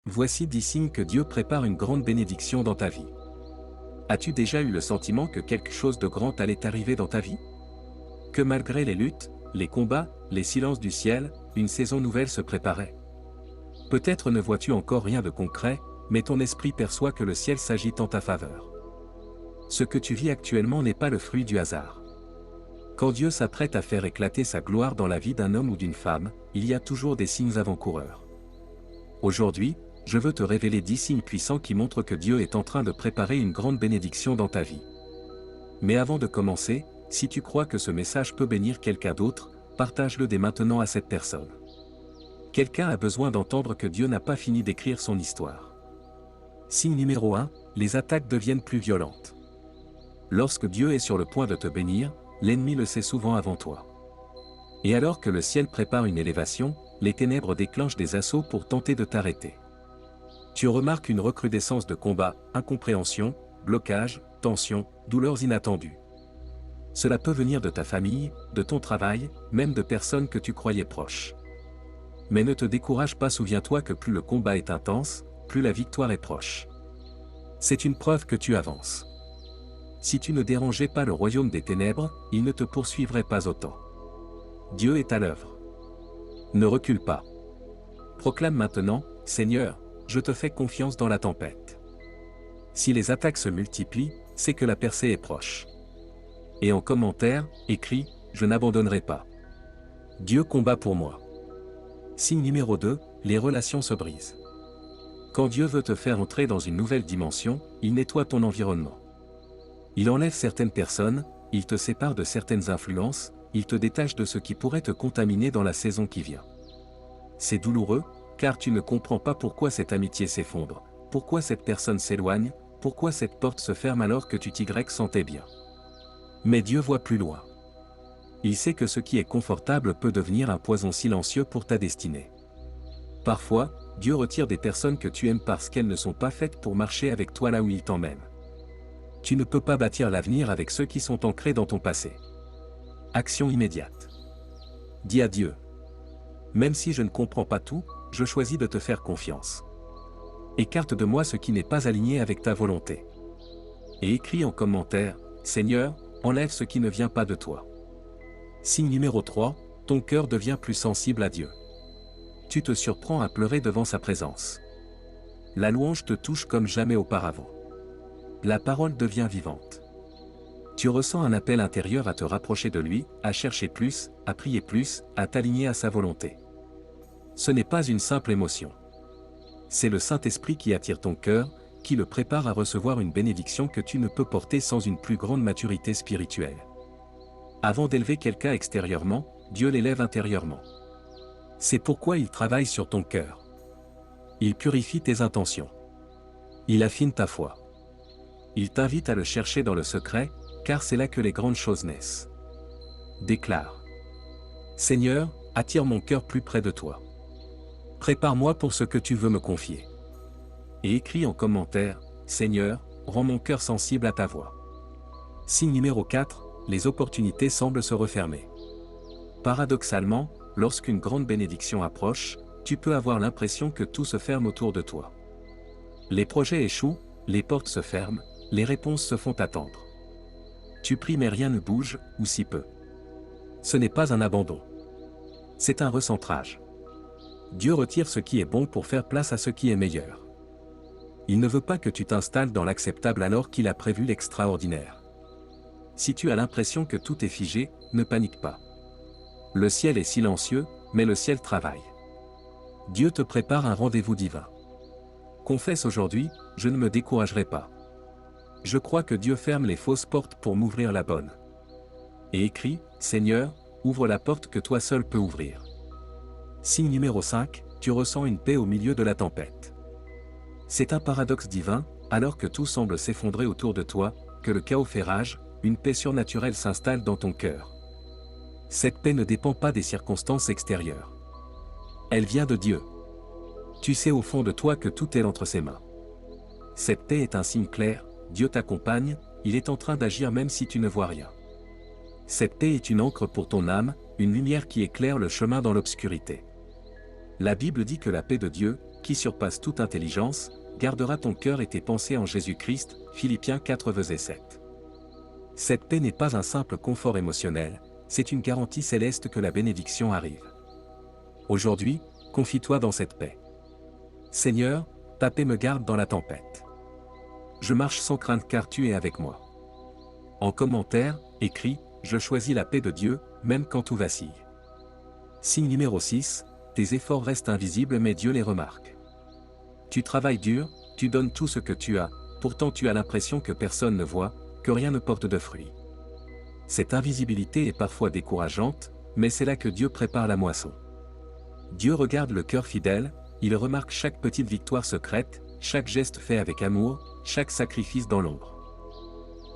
Voici 10 signes que Dieu prépare une grande bénédiction dans ta vie. As-tu déjà eu le sentiment que quelque chose de grand allait arriver dans ta vie? Que malgré les luttes, les combats, les silences du ciel, une saison nouvelle se préparait? Peut-être ne vois-tu encore rien de concret, mais ton esprit perçoit que le ciel s'agite en ta faveur. Ce que tu vis actuellement n'est pas le fruit du hasard. Quand Dieu s'apprête à faire éclater sa gloire dans la vie d'un homme ou d'une femme, il y a toujours des signes avant-coureurs. Aujourd'hui, je veux te révéler 10 signes puissants qui montrent que Dieu est en train de préparer une grande bénédiction dans ta vie. Mais avant de commencer, si tu crois que ce message peut bénir quelqu'un d'autre, partage-le dès maintenant à cette personne. Quelqu'un a besoin d'entendre que Dieu n'a pas fini d'écrire son histoire. Signe numéro 1, les attaques deviennent plus violentes. Lorsque Dieu est sur le point de te bénir, l'ennemi le sait souvent avant toi. Et alors que le ciel prépare une élévation, les ténèbres déclenchent des assauts pour tenter de t'arrêter. Tu remarques une recrudescence de combats, incompréhension, blocage, tension, douleurs inattendues. Cela peut venir de ta famille, de ton travail, même de personnes que tu croyais proches. Mais ne te décourage pas, souviens-toi que plus le combat est intense, plus la victoire est proche. C'est une preuve que tu avances. Si tu ne dérangeais pas le royaume des ténèbres, il ne te poursuivrait pas autant. Dieu est à l'œuvre. Ne recule pas. Proclame maintenant, Seigneur, je te fais confiance dans la tempête. Si les attaques se multiplient, c'est que la percée est proche. Et en commentaire, écris, je n'abandonnerai pas. Dieu combat pour moi. Signe numéro 2, les relations se brisent. Quand Dieu veut te faire entrer dans une nouvelle dimension, il nettoie ton environnement. Il enlève certaines personnes, il te sépare de certaines influences, il te détache de ce qui pourrait te contaminer dans la saison qui vient. C'est douloureux, car tu ne comprends pas pourquoi cette amitié s'effondre, pourquoi cette personne s'éloigne, pourquoi cette porte se ferme alors que tu t'y sentais bien. Mais Dieu voit plus loin. Il sait que ce qui est confortable peut devenir un poison silencieux pour ta destinée. Parfois, Dieu retire des personnes que tu aimes parce qu'elles ne sont pas faites pour marcher avec toi là où il t'emmène. Tu ne peux pas bâtir l'avenir avec ceux qui sont ancrés dans ton passé. Action immédiate. Dis à Dieu. Même si je ne comprends pas tout, je choisis de te faire confiance. Écarte de moi ce qui n'est pas aligné avec ta volonté. Et écris en commentaire, Seigneur, enlève ce qui ne vient pas de toi. Signe numéro 3, ton cœur devient plus sensible à Dieu. Tu te surprends à pleurer devant sa présence. La louange te touche comme jamais auparavant. La parole devient vivante. Tu ressens un appel intérieur à te rapprocher de lui, à chercher plus, à prier plus, à t'aligner à sa volonté. Ce n'est pas une simple émotion. C'est le Saint-Esprit qui attire ton cœur, qui le prépare à recevoir une bénédiction que tu ne peux porter sans une plus grande maturité spirituelle. Avant d'élever quelqu'un extérieurement, Dieu l'élève intérieurement. C'est pourquoi il travaille sur ton cœur. Il purifie tes intentions. Il affine ta foi. Il t'invite à le chercher dans le secret, car c'est là que les grandes choses naissent. Déclare. Seigneur, attire mon cœur plus près de toi. Prépare-moi pour ce que tu veux me confier. Et écris en commentaire, Seigneur, rends mon cœur sensible à ta voix. Signe numéro 4, les opportunités semblent se refermer. Paradoxalement, lorsqu'une grande bénédiction approche, tu peux avoir l'impression que tout se ferme autour de toi. Les projets échouent, les portes se ferment, les réponses se font attendre. Tu pries mais rien ne bouge, ou si peu. Ce n'est pas un abandon. C'est un recentrage. Dieu retire ce qui est bon pour faire place à ce qui est meilleur. Il ne veut pas que tu t'installes dans l'acceptable alors qu'il a prévu l'extraordinaire. Si tu as l'impression que tout est figé, ne panique pas. Le ciel est silencieux, mais le ciel travaille. Dieu te prépare un rendez-vous divin. Confesse aujourd'hui, je ne me découragerai pas. Je crois que Dieu ferme les fausses portes pour m'ouvrir la bonne. Et écris, Seigneur, ouvre la porte que toi seul peux ouvrir. Signe numéro 5, tu ressens une paix au milieu de la tempête. C'est un paradoxe divin, alors que tout semble s'effondrer autour de toi, que le chaos fait rage, une paix surnaturelle s'installe dans ton cœur. Cette paix ne dépend pas des circonstances extérieures. Elle vient de Dieu. Tu sais au fond de toi que tout est entre ses mains. Cette paix est un signe clair, Dieu t'accompagne, il est en train d'agir même si tu ne vois rien. Cette paix est une encre pour ton âme, une lumière qui éclaire le chemin dans l'obscurité. La Bible dit que la paix de Dieu, qui surpasse toute intelligence, gardera ton cœur et tes pensées en Jésus-Christ, Philippiens 4 verset 7. Cette paix n'est pas un simple confort émotionnel, c'est une garantie céleste que la bénédiction arrive. Aujourd'hui, confie-toi dans cette paix. Seigneur, ta paix me garde dans la tempête. Je marche sans crainte car tu es avec moi. En commentaire, écris, je choisis la paix de Dieu, même quand tout vacille. Signe numéro 6, tes efforts restent invisibles mais Dieu les remarque. Tu travailles dur, tu donnes tout ce que tu as, pourtant tu as l'impression que personne ne voit, que rien ne porte de fruits. Cette invisibilité est parfois décourageante, mais c'est là que Dieu prépare la moisson. Dieu regarde le cœur fidèle, il remarque chaque petite victoire secrète, chaque geste fait avec amour, chaque sacrifice dans l'ombre.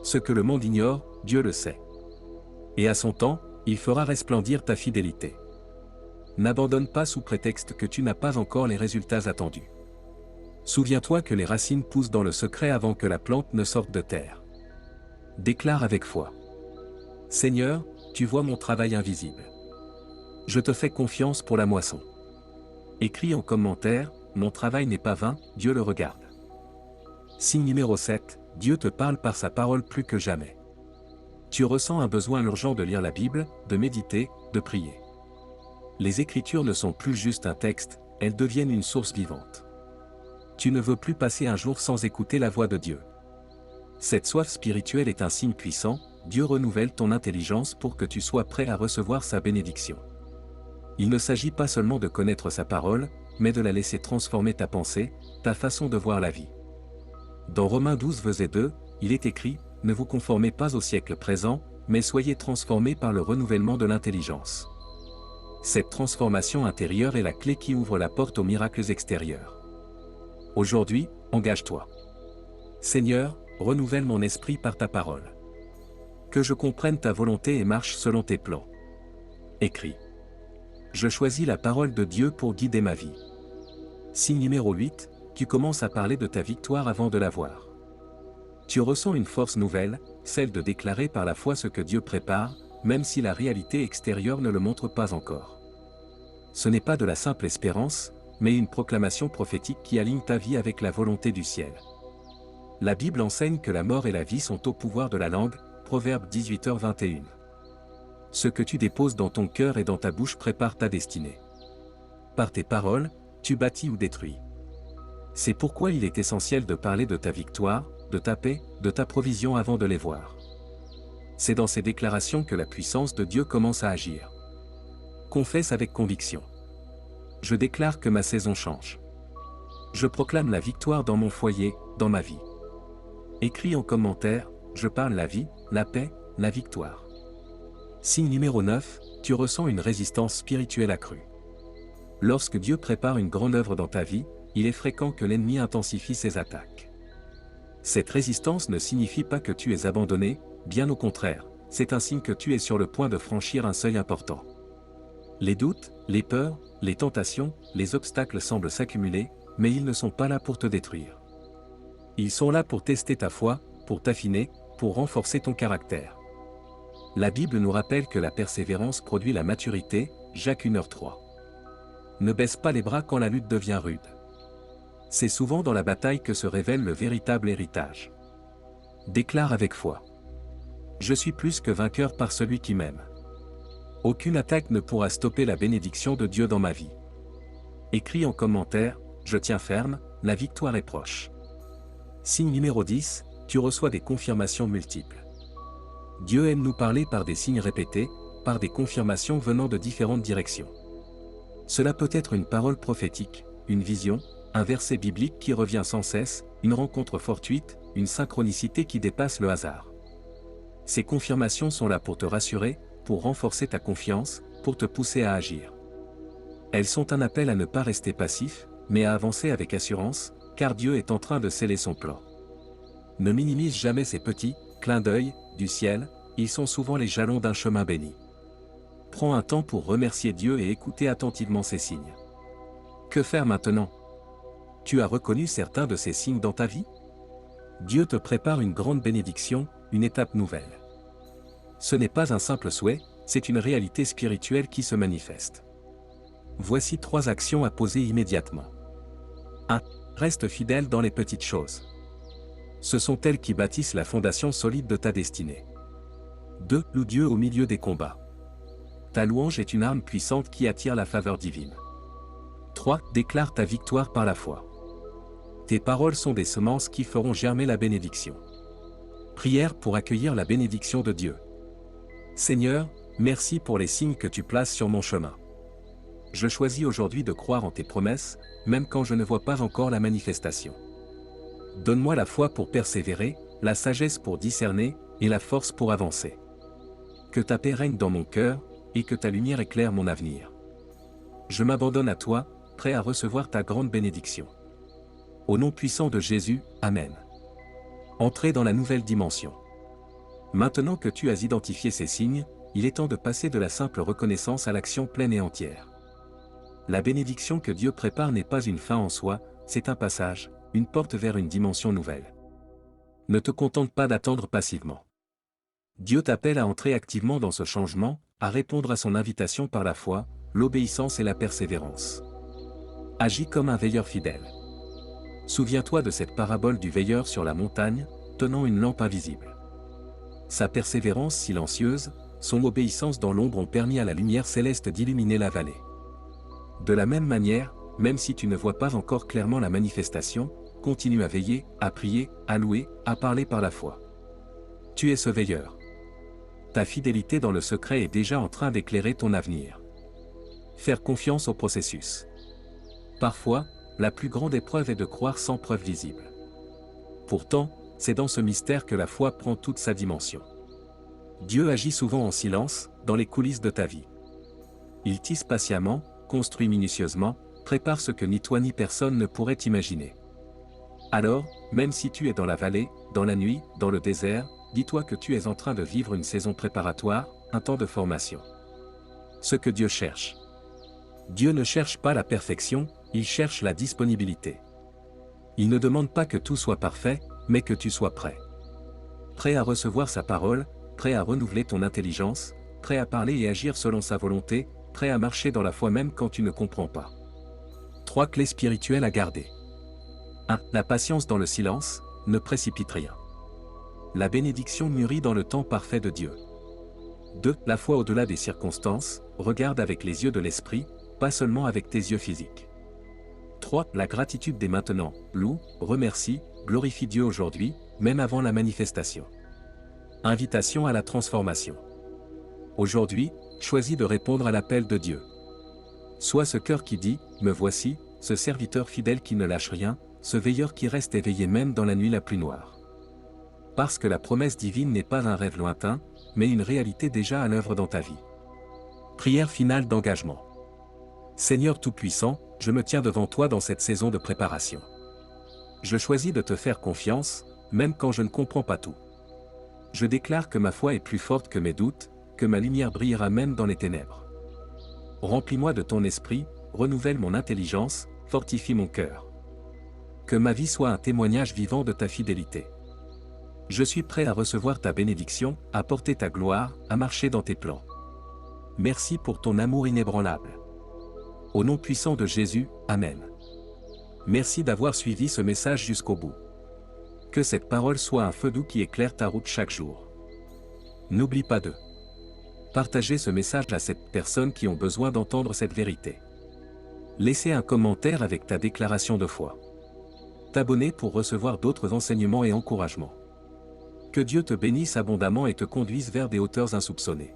Ce que le monde ignore, Dieu le sait. Et à son temps, il fera resplendir ta fidélité. N'abandonne pas sous prétexte que tu n'as pas encore les résultats attendus. Souviens-toi que les racines poussent dans le secret avant que la plante ne sorte de terre. Déclare avec foi. Seigneur, tu vois mon travail invisible. Je te fais confiance pour la moisson. Écris en commentaire, mon travail n'est pas vain, Dieu le regarde. Signe numéro 7, Dieu te parle par sa parole plus que jamais. Tu ressens un besoin urgent de lire la Bible, de méditer, de prier. Les Écritures ne sont plus juste un texte, elles deviennent une source vivante. Tu ne veux plus passer un jour sans écouter la voix de Dieu. Cette soif spirituelle est un signe puissant, Dieu renouvelle ton intelligence pour que tu sois prêt à recevoir sa bénédiction. Il ne s'agit pas seulement de connaître sa parole, mais de la laisser transformer ta pensée, ta façon de voir la vie. Dans Romains 12 verset 2, il est écrit, « Ne vous conformez pas au siècle présent, mais soyez transformés par le renouvellement de l'intelligence. » Cette transformation intérieure est la clé qui ouvre la porte aux miracles extérieurs. Aujourd'hui, engage-toi. Seigneur, renouvelle mon esprit par ta parole. Que je comprenne ta volonté et marche selon tes plans. Écris. Je choisis la parole de Dieu pour guider ma vie. Signe numéro 8, tu commences à parler de ta victoire avant de la voir. Tu ressens une force nouvelle, celle de déclarer par la foi ce que Dieu prépare, même si la réalité extérieure ne le montre pas encore. Ce n'est pas de la simple espérance, mais une proclamation prophétique qui aligne ta vie avec la volonté du ciel. La Bible enseigne que la mort et la vie sont au pouvoir de la langue, Proverbe 18h21. Ce que tu déposes dans ton cœur et dans ta bouche prépare ta destinée. Par tes paroles, tu bâtis ou détruis. C'est pourquoi il est essentiel de parler de ta victoire, de ta paix, de ta provision avant de les voir. C'est dans ces déclarations que la puissance de Dieu commence à agir. Confesse avec conviction. Je déclare que ma saison change. Je proclame la victoire dans mon foyer, dans ma vie. Écris en commentaire, je parle la vie, la paix, la victoire. Signe numéro 9, tu ressens une résistance spirituelle accrue. Lorsque Dieu prépare une grande œuvre dans ta vie, il est fréquent que l'ennemi intensifie ses attaques. Cette résistance ne signifie pas que tu es abandonné, bien au contraire, c'est un signe que tu es sur le point de franchir un seuil important. Les doutes, les peurs, les tentations, les obstacles semblent s'accumuler, mais ils ne sont pas là pour te détruire. Ils sont là pour tester ta foi, pour t'affiner, pour renforcer ton caractère. La Bible nous rappelle que la persévérance produit la maturité, Jacques 1h3. Ne baisse pas les bras quand la lutte devient rude. C'est souvent dans la bataille que se révèle le véritable héritage. Déclare avec foi. Je suis plus que vainqueur par celui qui m'aime. Aucune attaque ne pourra stopper la bénédiction de Dieu dans ma vie. Écris en commentaire, je tiens ferme, la victoire est proche. Signe numéro 10, tu reçois des confirmations multiples. Dieu aime nous parler par des signes répétés, par des confirmations venant de différentes directions. Cela peut être une parole prophétique, une vision, un verset biblique qui revient sans cesse, une rencontre fortuite, une synchronicité qui dépasse le hasard. Ces confirmations sont là pour te rassurer, pour renforcer ta confiance, pour te pousser à agir. Elles sont un appel à ne pas rester passif, mais à avancer avec assurance, car Dieu est en train de sceller son plan. Ne minimise jamais ces petits clins d'œil du ciel, ils sont souvent les jalons d'un chemin béni. Prends un temps pour remercier Dieu et écouter attentivement ces signes. Que faire maintenant? Tu as reconnu certains de ces signes dans ta vie? Dieu te prépare une grande bénédiction, une étape nouvelle. Ce n'est pas un simple souhait, c'est une réalité spirituelle qui se manifeste. Voici 3 actions à poser immédiatement. 1. Reste fidèle dans les petites choses. Ce sont elles qui bâtissent la fondation solide de ta destinée. 2. Loue Dieu au milieu des combats. Ta louange est une arme puissante qui attire la faveur divine. 3. Déclare ta victoire par la foi. Tes paroles sont des semences qui feront germer la bénédiction. Prière pour accueillir la bénédiction de Dieu. Seigneur, merci pour les signes que tu places sur mon chemin. Je choisis aujourd'hui de croire en tes promesses, même quand je ne vois pas encore la manifestation. Donne-moi la foi pour persévérer, la sagesse pour discerner, et la force pour avancer. Que ta paix règne dans mon cœur, et que ta lumière éclaire mon avenir. Je m'abandonne à toi, prêt à recevoir ta grande bénédiction. Au nom puissant de Jésus, Amen. Entrez dans la nouvelle dimension. Maintenant que tu as identifié ces signes, il est temps de passer de la simple reconnaissance à l'action pleine et entière. La bénédiction que Dieu prépare n'est pas une fin en soi, c'est un passage, une porte vers une dimension nouvelle. Ne te contente pas d'attendre passivement. Dieu t'appelle à entrer activement dans ce changement, à répondre à son invitation par la foi, l'obéissance et la persévérance. Agis comme un veilleur fidèle. Souviens-toi de cette parabole du veilleur sur la montagne, tenant une lampe invisible. Sa persévérance silencieuse, son obéissance dans l'ombre ont permis à la lumière céleste d'illuminer la vallée. De la même manière, même si tu ne vois pas encore clairement la manifestation, continue à veiller, à prier, à louer, à parler par la foi. Tu es ce veilleur. Ta fidélité dans le secret est déjà en train d'éclairer ton avenir. Faire confiance au processus. Parfois, la plus grande épreuve est de croire sans preuve visible. Pourtant, c'est dans ce mystère que la foi prend toute sa dimension. Dieu agit souvent en silence, dans les coulisses de ta vie. Il tisse patiemment, construit minutieusement, prépare ce que ni toi ni personne ne pourrait imaginer. Alors, même si tu es dans la vallée, dans la nuit, dans le désert, dis-toi que tu es en train de vivre une saison préparatoire, un temps de formation. Ce que Dieu cherche. Dieu ne cherche pas la perfection, il cherche la disponibilité. Il ne demande pas que tout soit parfait, mais que tu sois prêt. Prêt à recevoir sa parole, prêt à renouveler ton intelligence, prêt à parler et agir selon sa volonté, prêt à marcher dans la foi même quand tu ne comprends pas. 3 clés spirituelles à garder. 1. La patience dans le silence, ne précipite rien. La bénédiction mûrit dans le temps parfait de Dieu. 2. La foi au-delà des circonstances, regarde avec les yeux de l'esprit, pas seulement avec tes yeux physiques. 3. La gratitude dès maintenant, loue, remercie, glorifie Dieu aujourd'hui, même avant la manifestation. Invitation à la transformation. Aujourd'hui, choisis de répondre à l'appel de Dieu. Sois ce cœur qui dit, me voici, ce serviteur fidèle qui ne lâche rien, ce veilleur qui reste éveillé même dans la nuit la plus noire. Parce que la promesse divine n'est pas un rêve lointain, mais une réalité déjà à l'œuvre dans ta vie. Prière finale d'engagement. Seigneur Tout-Puissant, je me tiens devant toi dans cette saison de préparation. Je choisis de te faire confiance, même quand je ne comprends pas tout. Je déclare que ma foi est plus forte que mes doutes, que ma lumière brillera même dans les ténèbres. Remplis-moi de ton esprit, renouvelle mon intelligence, fortifie mon cœur. Que ma vie soit un témoignage vivant de ta fidélité. Je suis prêt à recevoir ta bénédiction, à porter ta gloire, à marcher dans tes plans. Merci pour ton amour inébranlable. Au nom puissant de Jésus, Amen. Merci d'avoir suivi ce message jusqu'au bout. Que cette parole soit un feu doux qui éclaire ta route chaque jour. N'oublie pas de partager ce message à ces personnes qui ont besoin d'entendre cette vérité. Laissez un commentaire avec ta déclaration de foi. T'abonner pour recevoir d'autres enseignements et encouragements. Que Dieu te bénisse abondamment et te conduise vers des hauteurs insoupçonnées.